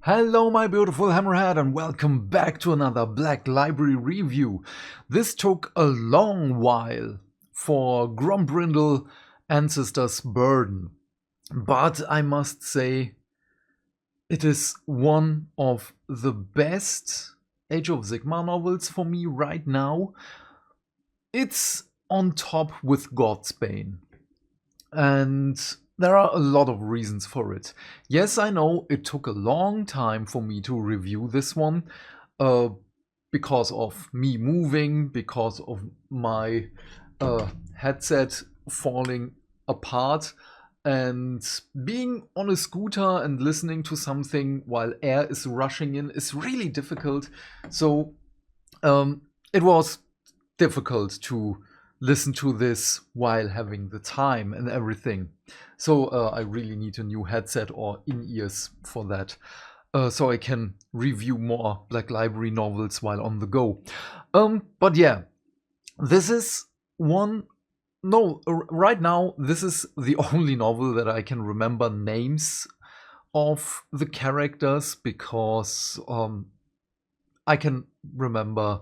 Hello my beautiful Hammerhead and welcome back to another Black Library review. This took a long while for Grombrindal Ancestor's Burden, but I must say it is one of the best Age of Sigmar novels for me right now. It's on top with Godsbane, and there are a lot of reasons for it. Yes, I know it took a long time for me to review this one, because of me moving, because of my headset falling apart, and being on a scooter and listening to something while air is rushing in is really difficult. So it was difficult to listen to this while having the time and everything. So I really need a new headset or in-ears for that, so I can review more Black Library novels while on the go. But yeah, this is right now this is the only novel that I can remember names of the characters, because I can remember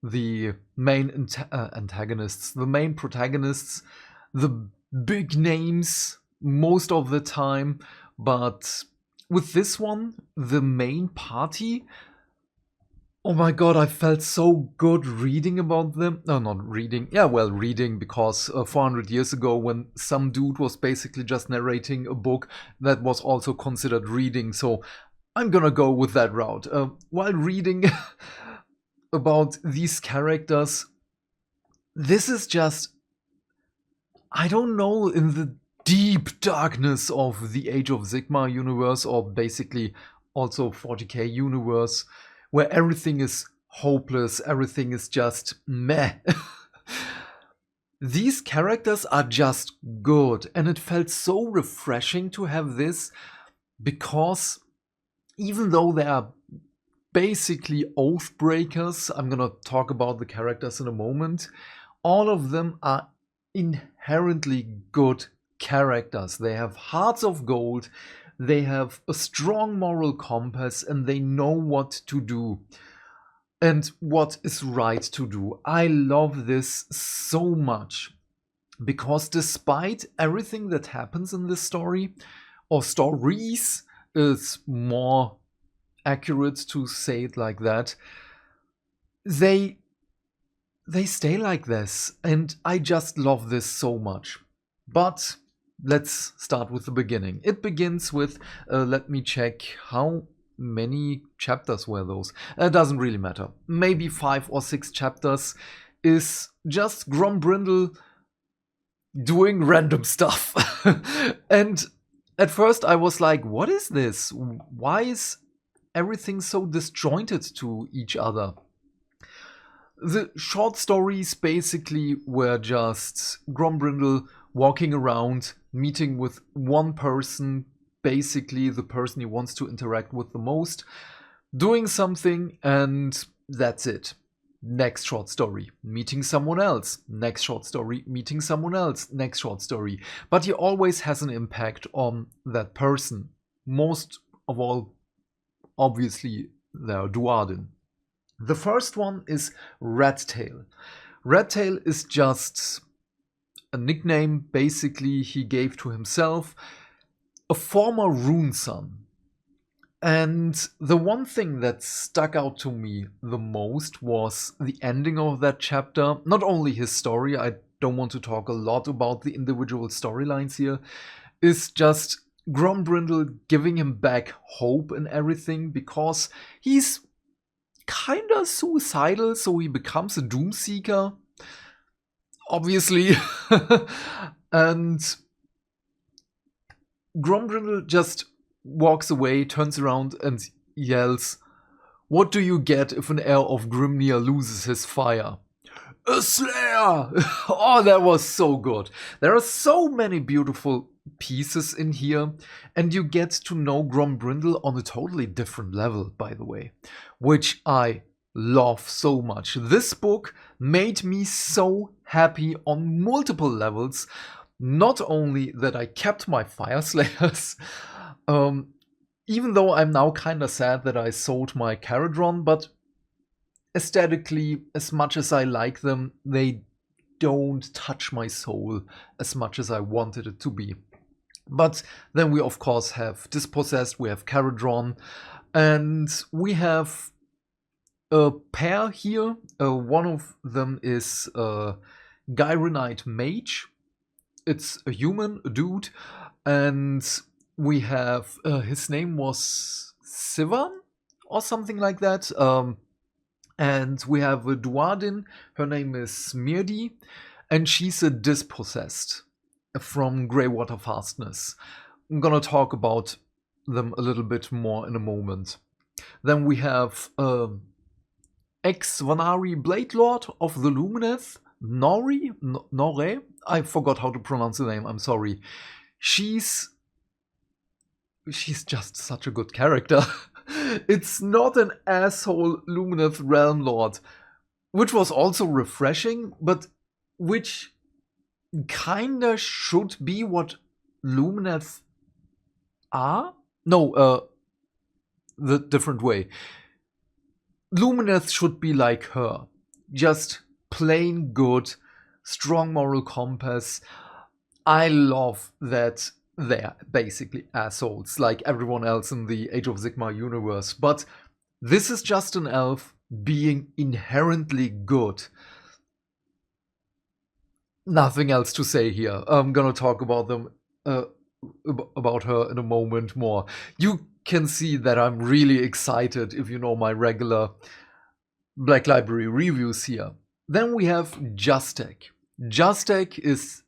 the main antagonists, the main protagonists, the big names most of the time. But with this one, the main party, oh my god, I felt so good reading about them. No, not reading. Yeah, well, reading, because 400 years ago, when some dude was basically just narrating a book, that was also considered reading. So I'm gonna go with that route. While reading about these characters, this is just, I don't know, in the deep darkness of the Age of Sigmar universe, or basically also 40k universe, where everything is hopeless, everything is just meh. These characters are just good, and it felt so refreshing to have this, because even though they are basically oath breakers, I'm gonna talk about the characters in a moment, all of them are inherently good characters. They have hearts of gold, they have a strong moral compass, and they know what to do and what is right to do. I love this so much, because despite everything that happens in this story, or stories is more accurate to say it like that, they stay like this, and I just love this so much. But let's start with the beginning. It begins with, let me check how many chapters were those. Doesn't really matter. Maybe 5 or 6 chapters is just Grombrindal doing random stuff. And at first I was like, what is this? Why is everything so disjointed to each other? The short stories basically were just Grombrindal walking around, meeting with one person, basically the person he wants to interact with the most, doing something, and that's it. Next short story, meeting someone else. Next short story, meeting someone else. Next short story. But he always has an impact on that person. Most of all, obviously, there Duardin. The first one is Redtail. Redtail is just a nickname basically he gave to himself, a former rune son. And the one thing that stuck out to me the most was the ending of that chapter. Not only his story, I don't want to talk a lot about the individual storylines here, is just Grombrindal giving him back hope and everything, because he's kinda suicidal, so he becomes a doomseeker, obviously. And Grombrindal just walks away, turns around and yells, "What do you get if an heir of Grimnir loses his fire? A slayer!" Oh, that was so good. There are so many beautiful pieces in here, and you get to know Grombrindal on a totally different level, by the way, which I love so much. This book made me so happy on multiple levels. Not only that I kept my fire slayers, even though I'm now kind of sad that I sold my Caradron, but aesthetically, as much as I like them, they don't touch my soul as much as I wanted it to be. But then we of course have Dispossessed, we have Caradron, and we have a pair here. One of them is Gyronite Mage. It's a human, a dude, and we have his name was Sivan or something like that. And we have a Duardin, her name is Smirdi, and she's a Dispossessed from Greywater Fastness. I'm gonna talk about them a little bit more in a moment. Then we have ex-Vanari Blade Lord of the Lumineth, Nore? I forgot how to pronounce the name, I'm sorry. She's just such a good character. It's not an asshole Lumineth Realm Lord, which was also refreshing, but which kinda should be what Lumineth are? No, the different way. Lumineth should be like her. Just plain good, strong moral compass. I love that they're basically assholes like everyone else in the Age of Sigmar universe. But this is just an elf being inherently good. Nothing else to say here. I'm gonna talk about them, about her in a moment more. You can see that I'm really excited if you know my regular Black Library reviews here. Then we have Justek. Justek is...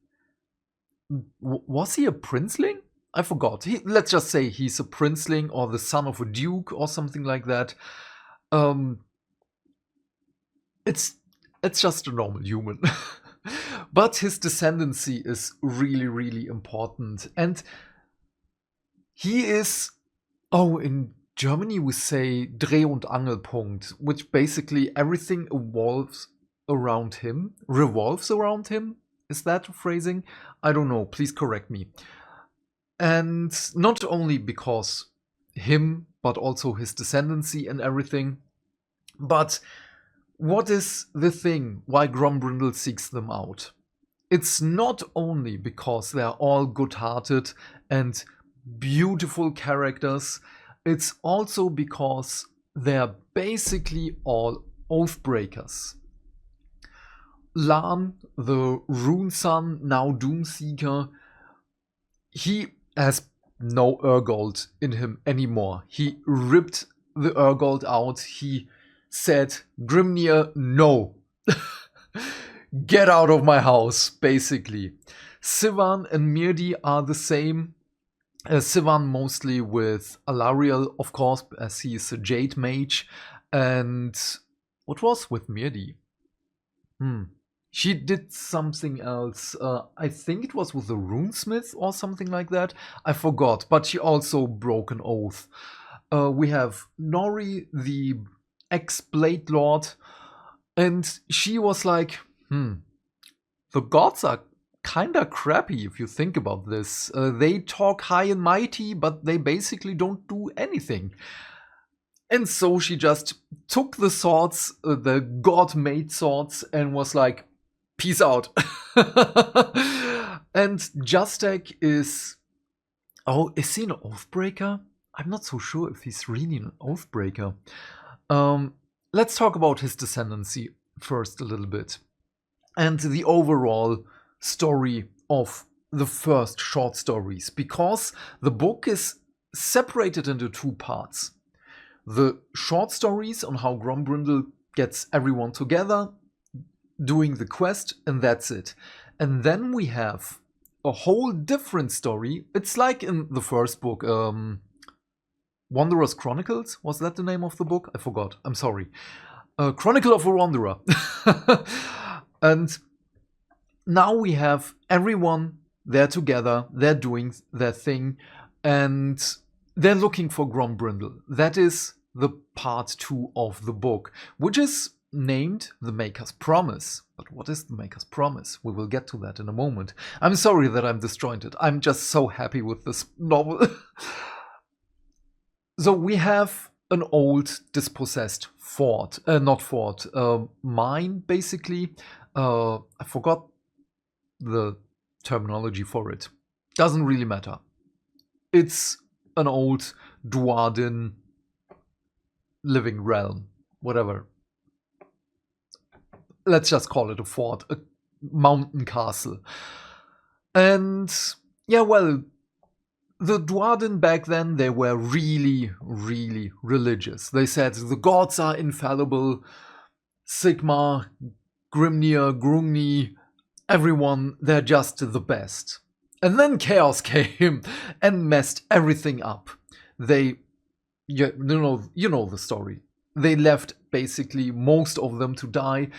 was he a princeling? I forgot. Let's just say he's a princeling or the son of a duke or something like that. It's just a normal human. But his descendancy is really, really important. And he is... oh, in Germany we say Dreh- und Angelpunkt, which basically everything revolves around him. Is that a phrasing? I don't know, please correct me. And not only because him, but also his descendancy and everything. But what is the thing why Grombrindal seeks them out? It's not only because they're all good-hearted and beautiful characters, it's also because they're basically all Oathbreakers. Lan, the Rune Son, now Doomseeker, he has no Urgold in him anymore. He ripped the Urgold out. He said, Grimnir, no. Get out of my house, basically. Sivan and Mirdi are the same. Sivan mostly with Alariel, of course, as he is a Jade Mage. And what was with Mirdi? She did something else. I think it was with the Runesmith or something like that. I forgot, but she also broke an oath. We have Nori, the ex-Blade Lord, and she was like, the gods are kinda crappy if you think about this. They talk high and mighty, but they basically don't do anything. And so she just took the swords, the god-made swords, and was like, peace out. And Justek is... oh, is he an Oathbreaker? I'm not so sure if he's really an Oathbreaker. Let's talk about his descendancy first a little bit. And the overall story of the first short stories, because the book is separated into two parts. The short stories on how Grombrindal gets everyone together, doing the quest, and that's it. And then we have a whole different story. It's like in the first book, Wanderer's Chronicles? Was that the name of the book? I forgot. I'm sorry. Chronicle of a Wanderer. And now we have everyone there together. They're doing their thing. And they're looking for Grombrindal. That is the part 2 of the book, which is named The Maker's Promise. But what is The Maker's Promise? We will get to that in a moment. I'm sorry that I'm disjointed. I'm just so happy with this novel. So we have an old dispossessed fort, not fort, mine basically. I forgot the terminology for it. Doesn't really matter. It's an old Dwarden living realm, whatever. Let's just call it a fort, a mountain castle. And yeah, well, the Dwarden back then, they were really, really religious. They said the gods are infallible. Sigmar, Grimnir, Grungni, everyone, they're just the best. And then chaos came and messed everything up. They, you know the story. They left basically most of them to die.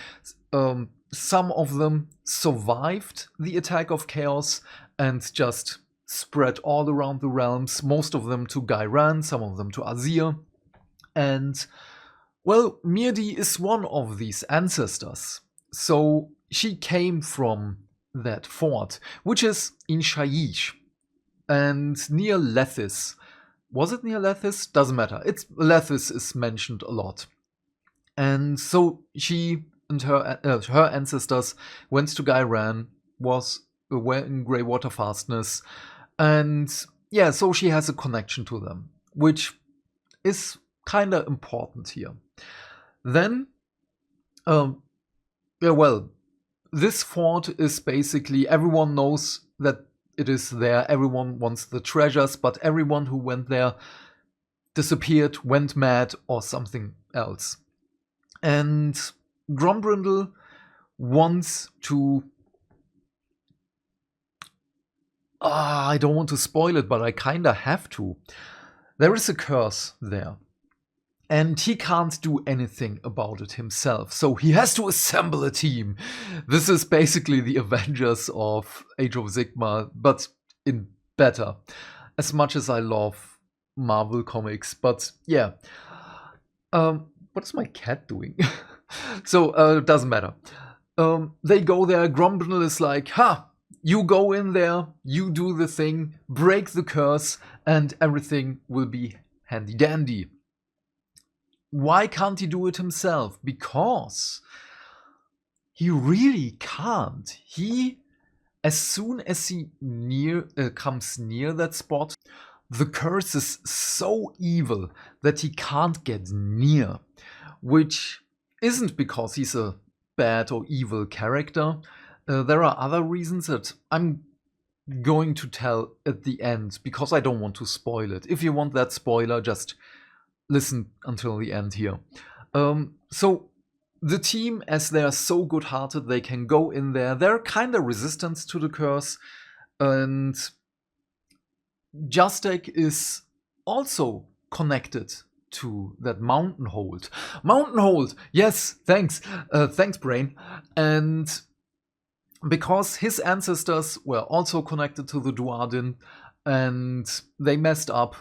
Some of them survived the attack of chaos and just spread all around the realms. Most of them to Gairan, some of them to Azir. And, well, Mirdi is one of these ancestors. So she came from that fort, which is in Shaiish and near Lethis. Was it near Lethis? Doesn't matter. Lethis is mentioned a lot. And so she and her ancestors went to Gairan, were in Greywater Fastness, and yeah, so she has a connection to them, which is kind of important here. Then, yeah, well, this fort is basically, everyone knows that it is there, everyone wants the treasures, but everyone who went there disappeared, went mad, or something else. And Grombrindal wants to... I don't want to spoil it, but I kinda have to. There is a curse there. And he can't do anything about it himself, so he has to assemble a team. This is basically the Avengers of Age of Sigmar, but in better. As much as I love Marvel comics, but yeah. What is my cat doing? So, it doesn't matter. They go there, Grombrindal is like, ha! You go in there, you do the thing, break the curse, and everything will be handy-dandy. Why can't he do it himself? Because he really can't. As soon as he comes near that spot, the curse is so evil that he can't get near. Which isn't because he's a bad or evil character. There are other reasons that I'm going to tell at the end, because I don't want to spoil it. If you want that spoiler, just listen until the end here. So the team, as they are so good-hearted, they can go in there. They're kind of resistant to the curse. And Justek is also connected to that mountain hold. Mountain hold! Yes, thanks. Thanks, Brain. And because his ancestors were also connected to the Dwarden, and they messed up,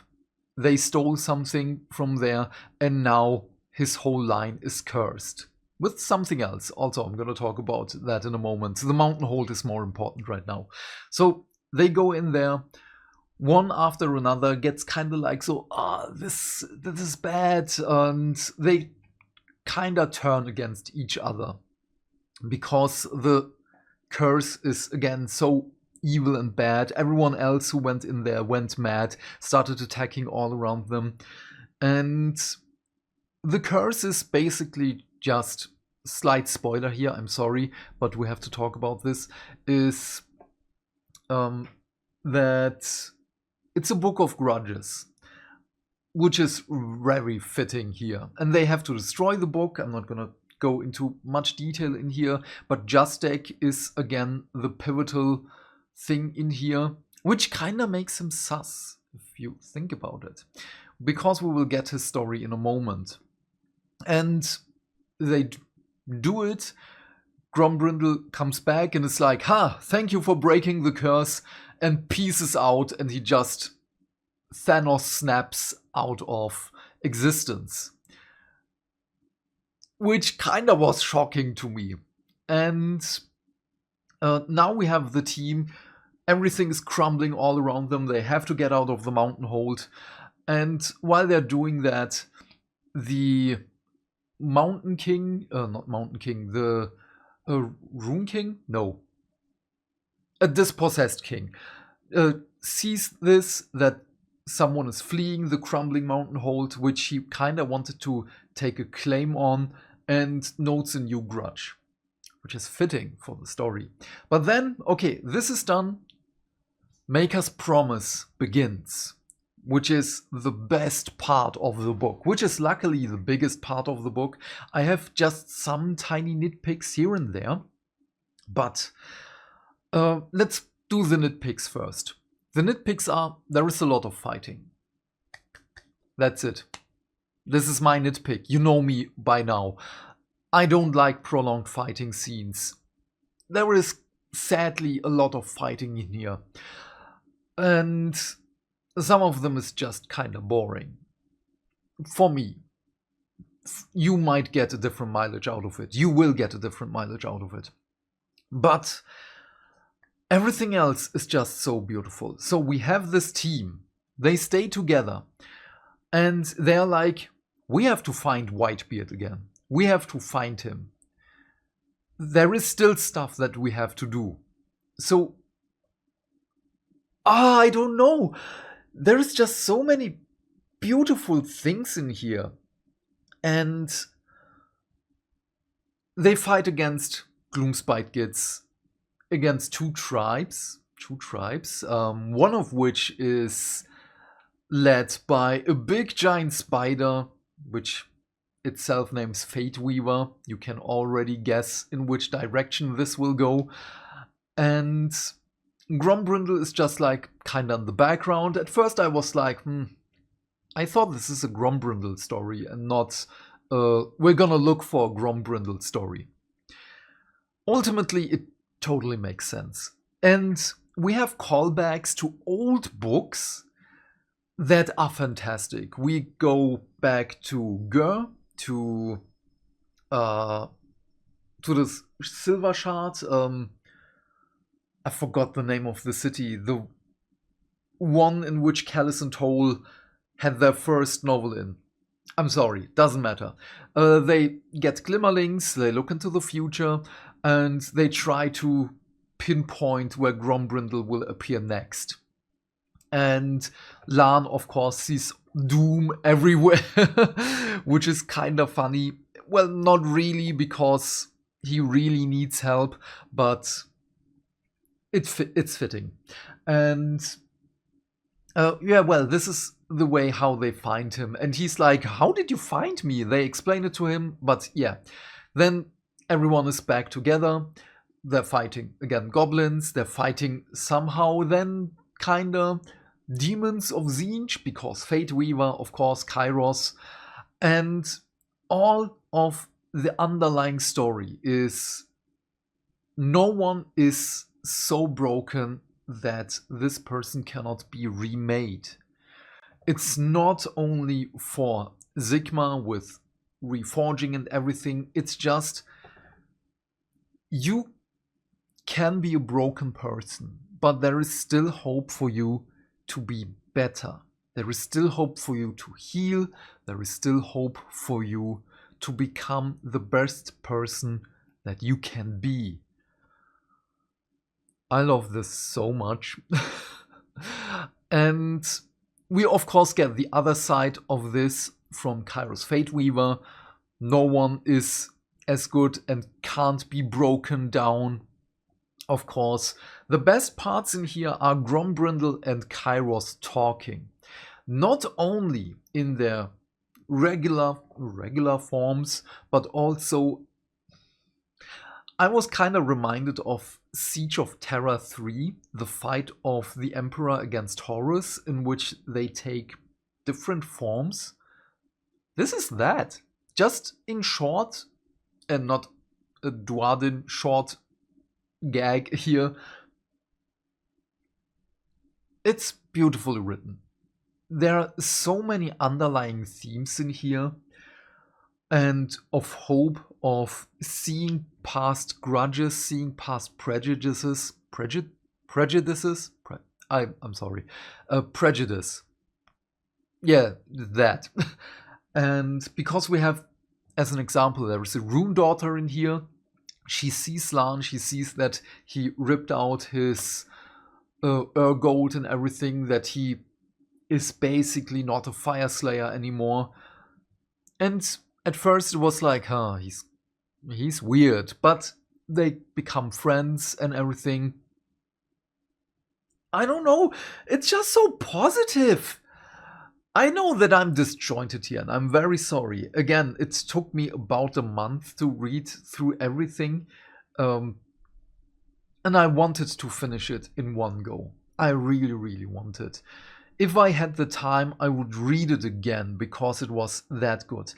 they stole something from there, and now his whole line is cursed. With something else. Also, I'm going to talk about that in a moment. The mountain hold is more important right now. So they go in there. One after another gets kind of like, so, this is bad, and they kind of turn against each other. Because the curse is, again, so evil and bad. Everyone else who went in there went mad, started attacking all around them. And the curse is basically just, slight spoiler here, I'm sorry, but we have to talk about this, is that it's a book of grudges, which is very fitting here. And they have to destroy the book. I'm not going to go into much detail in here, but Justek is, again, the pivotal thing in here, which kind of makes him sus, if you think about it. Because we will get his story in a moment. And they do it. Grombrindal comes back and is like, ha, thank you for breaking the curse, and pieces out, and he just Thanos snaps out of existence. Which kind of was shocking to me. And now we have the team. Everything is crumbling all around them. They have to get out of the mountain hold. And while they're doing that, the Mountain King, not Mountain King, the Rune King? No. A dispossessed king sees this, that someone is fleeing the crumbling mountain hold, which he kind of wanted to take a claim on, and notes a new grudge, which is fitting for the story. But then, okay, this is done. Maker's Promise begins, which is the best part of the book, which is luckily the biggest part of the book. I have just some tiny nitpicks here and there, but let's do the nitpicks first. The nitpicks are, there is a lot of fighting. That's it. This is my nitpick. You know me by now. I don't like prolonged fighting scenes. There is sadly a lot of fighting in here. And some of them is just kind of boring. For me. You might get a different mileage out of it. You will get a different mileage out of it. But everything else is just so beautiful. So we have this team. They stay together. And they're like, we have to find Whitebeard again. We have to find him. There is still stuff that we have to do. So, I don't know. There is just so many beautiful things in here. And they fight against Gloomspite Gids, against two tribes, one of which is led by a big giant spider, which itself names Fate Weaver. You can already guess in which direction this will go. And Grombrindal is just like kinda in the background. At first I was like, I thought this is a Grombrindal story and not we're gonna look for a Grombrindal story. Ultimately, it totally makes sense. And we have callbacks to old books that are fantastic. We go back to Gur, to the Silver Shard. I forgot the name of the city. The one in which Callus and Toll had their first novel in. I'm sorry, doesn't matter. They get glimmerlings, they look into the future, and they try to pinpoint where Grombrindal will appear next. And Lan, of course, sees doom everywhere, which is kind of funny. Well, not really, because he really needs help, but it's fitting. And yeah, well, this is the way how they find him. And he's like, how did you find me? They explain it to him, but yeah. Then everyone is back together. They're fighting, again, goblins. They're fighting somehow then kinda demons of Tzeentch, because Fate Weaver, of course, Kairos. And all of the underlying story is no one is so broken that this person cannot be remade. It's not only for Sigma with reforging and everything, it's just you can be a broken person, but there is still hope for you to be better. There is still hope for you to heal. There is still hope for you to become the best person that you can be. I love this so much. And we of course get the other side of this from Kairos Fate Weaver. No one is as good and can't be broken down. Of course, the best parts in here are Grombrindal and Kairos talking. Not only in their regular forms, but also I was kind of reminded of Siege of Terra 3, the fight of the Emperor against Horus, in which they take different forms. This is that. Just in short, and not a Dwarden short gag here. It's beautifully written. There are so many underlying themes in here, and of hope, of seeing past grudges, seeing past prejudices. Prejudice. yeah, that. And because we have, as an example, there is a rune daughter in here. She sees Lan, she sees that he ripped out his gold and everything, that he is basically not a fire slayer anymore. And at first it was like, he's weird, but they become friends and everything. I don't know, it's just so positive. I know that I'm disjointed here, and I'm very sorry. Again, it took me about a month to read through everything, and I wanted to finish it in one go. I really, really wanted. If I had the time, I would read it again, because it was that good.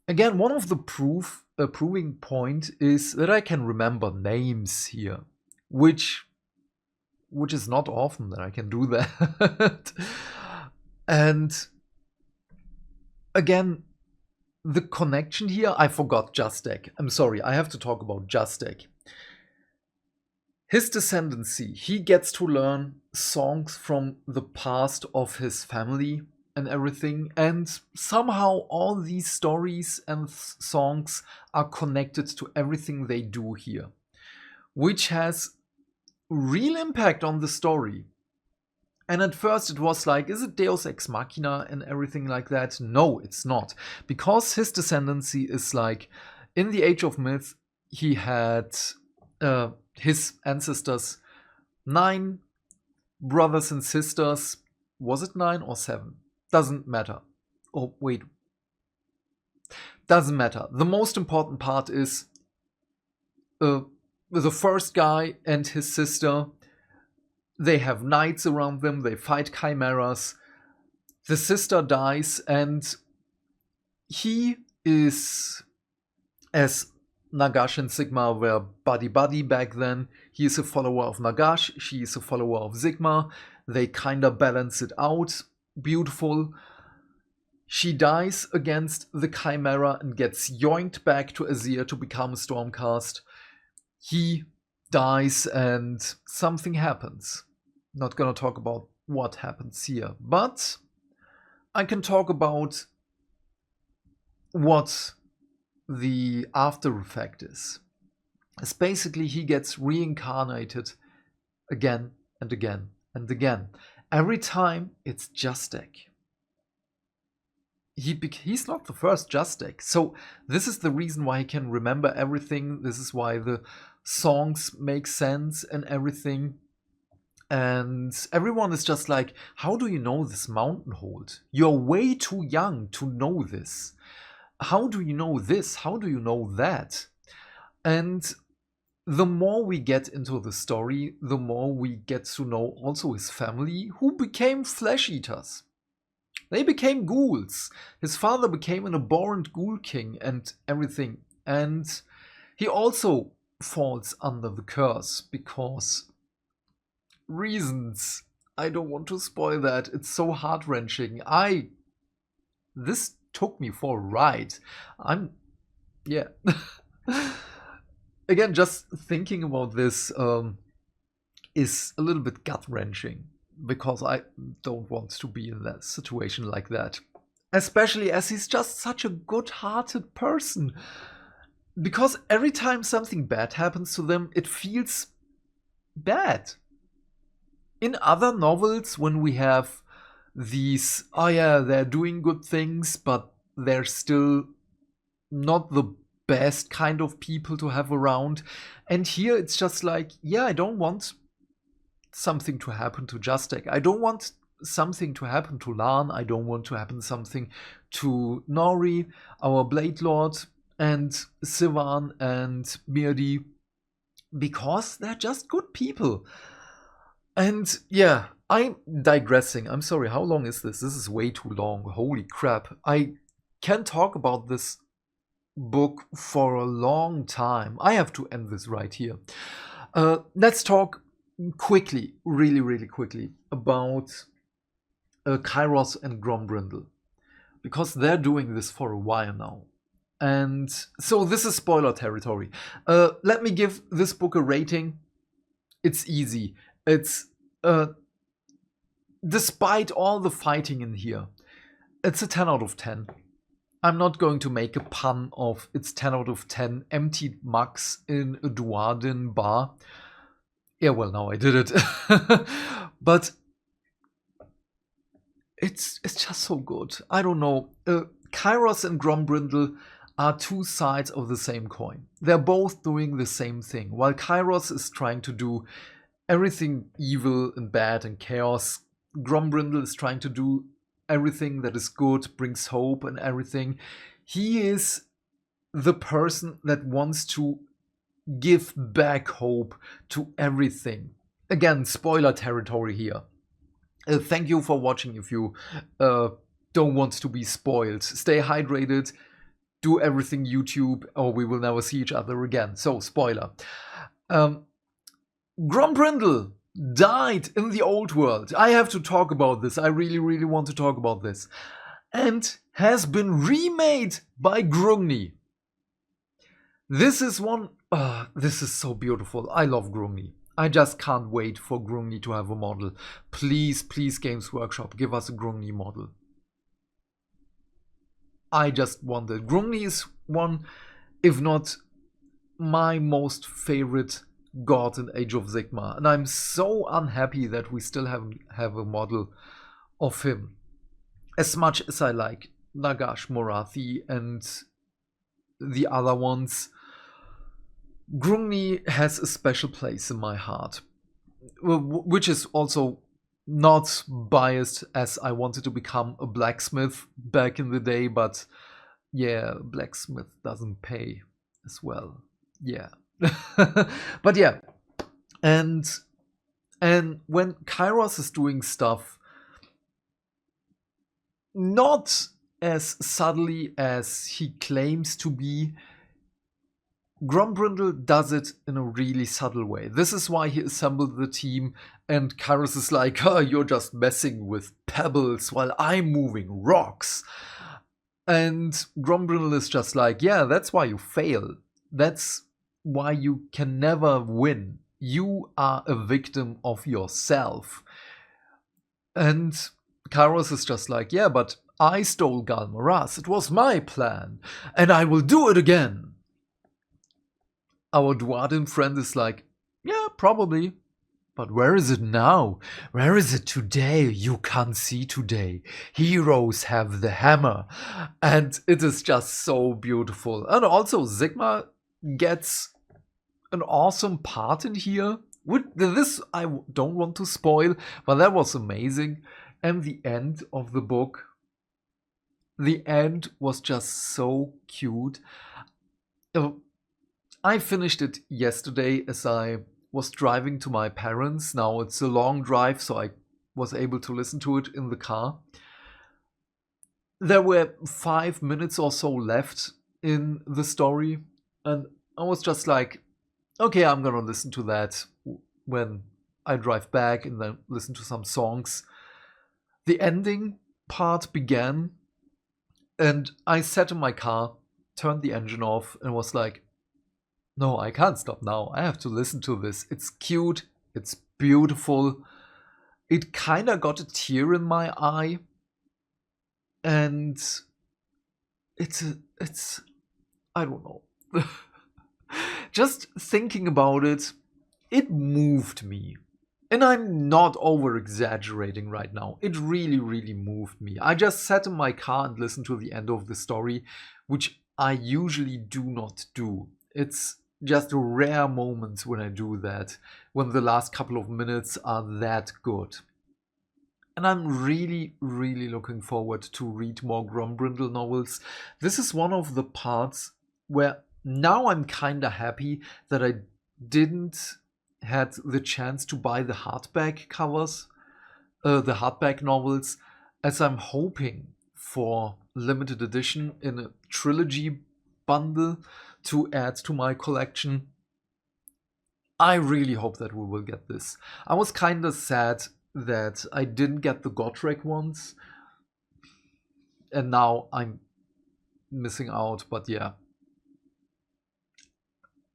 Again, one of the proving point is that I can remember names here, which is not often that I can do that. And again, the connection here, I forgot Justek. I'm sorry, I have to talk about Justek. His descendancy, he gets to learn songs from the past of his family and everything, and somehow all these stories and songs are connected to everything they do here, which has real impact on the story. And at first it was like, is it Deus Ex Machina and everything like that? No, it's not. Because his descendancy is like, in the Age of Myth, he had his ancestors 9 brothers and sisters. Was it 9 or 7? Doesn't matter. Oh, wait. Doesn't matter. The most important part is the first guy and his sister. They have knights around them, they fight chimeras. The sister dies, and he is, as Nagash and Sigma were buddy-buddy back then, he is a follower of Nagash, she is a follower of Sigma. They kinda balance it out. Beautiful. She dies against the chimera and gets yoinked back to Azir to become a Stormcast. He dies and something happens. Not gonna talk about what happens here, but I can talk about what the after effect is. It's basically he gets reincarnated again and again and again. Every time it's Justek. He's not the first Justek. So this is the reason why he can remember everything. This is why the songs make sense and everything. And everyone is just like, how do you know this mountain hold? You're way too young to know this. How do you know this? How do you know that? And the more we get into the story, the more we get to know also his family, who became flesh eaters. They became ghouls. His father became an abhorrent ghoul king and everything. And he also falls under the curse because reasons. I don't want to spoil that. It's so heart-wrenching. This took me for a ride. Yeah. Again, just thinking about this is a little bit gut-wrenching, because I don't want to be in that situation like that. Especially as he's just such a good-hearted person. Because every time something bad happens to them, it feels bad. In other novels, when we have these, oh yeah, they're doing good things, but they're still not the best kind of people to have around. And here it's just like, yeah, I don't want something to happen to Justek. I don't want something to happen to Lan. I don't want to happen something to Nori, our Blade Lord, and Sivan and Mirdi, because they're just good people. And yeah, I'm digressing. I'm sorry, how long is this? This is way too long. Holy crap. I can talk about this book for a long time. I have to end this right here. Let's talk quickly, really, really quickly, about Kairos and Grombrindal, because they're doing this for a while now. And so this is spoiler territory. Let me give this book a rating. It's easy. It's despite all the fighting in here, It's a 10 out of 10. I'm not going to make a pun of it's 10 out of 10 empty mugs in a Duardin bar. Yeah, well, now I did it. But it's just so good. I don't know. Kairos and Grombrindal are two sides of the same coin. They're both doing the same thing. While Kairos is trying to do everything evil and bad and chaos, Grombrindal is trying to do everything that is good, brings hope and everything. He is the person that wants to give back hope to everything. Again, spoiler territory here. Thank you for watching. If you don't want to be spoiled, stay hydrated, do everything YouTube, or we will never see each other again. So, spoiler. Grombrindal died in the old world. I have to talk about this. I really, really want to talk about this. And has been remade by Grungni. This is one... this is so beautiful. I love Grungni. I just can't wait for Grungni to have a model. Please, please, Games Workshop, give us a Grungni model. I just want it. Grungni is one, if not my most favorite god in Age of Sigmar. And I'm so unhappy that we still have a model of him. As much as I like Nagash, Morathi and the other ones, Grungni has a special place in my heart, which is also not biased, as I wanted to become a blacksmith back in the day, but yeah, blacksmith doesn't pay as well. Yeah. But yeah, and when Kairos is doing stuff not as subtly as he claims to be, Grombrindal does it in a really subtle way. This is why he assembled the team, and Kairos is like, oh, you're just messing with pebbles while I'm moving rocks. And Grombrindal is just like, yeah, that's why you fail. That's why you can never win. You are a victim of yourself. And Kairos is just like, yeah, but I stole Galmaras. It was my plan, and I will do it again. Our Duardin friend is like, yeah, probably. But where is it now? Where is it today? You can't see today. Heroes have the hammer. And it is just so beautiful. And also, Sigmar gets an awesome part in here. This I don't want to spoil, but that was amazing. And the end of the book, the end was just so cute. I finished it yesterday as I was driving to my parents. Now it's a long drive, so I was able to listen to it in the car. There were 5 minutes or so left in the story, and I was just like, okay, I'm gonna listen to that when I drive back and then listen to some songs. The ending part began, and I sat in my car, turned the engine off, and was like, no, I can't stop now. I have to listen to this. It's cute. It's beautiful. It kind of got a tear in my eye. And it's I don't know. Just thinking about it, it moved me. And I'm not over-exaggerating right now. It really, really moved me. I just sat in my car and listened to the end of the story, which I usually do not do. It's just rare moments when I do that, when the last couple of minutes are that good. And I'm really, really looking forward to read more Grombrindal novels. This is one of the parts where now I'm kinda happy that I didn't had the chance to buy the hardback covers, the hardback novels, as I'm hoping for limited edition in a trilogy bundle to add to my collection. I really hope that we will get this. I was kind of sad that I didn't get the Gotrek ones, and now I'm missing out, but yeah.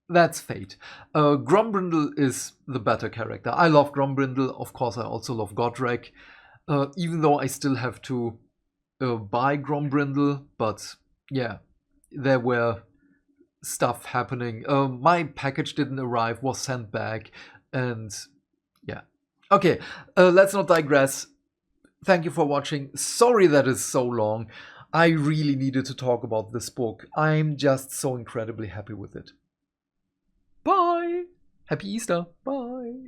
That's fate. Grombrindal is the better character. I love Grombrindal. Of course, I also love Godrek. Even though I still have to by Grombrindal, but yeah, there were stuff happening. My package didn't arrive, was sent back, and yeah. Okay, let's not digress. Thank you for watching. Sorry that is so long. I really needed to talk about this book. I'm just so incredibly happy with it. Bye! Happy Easter! Bye!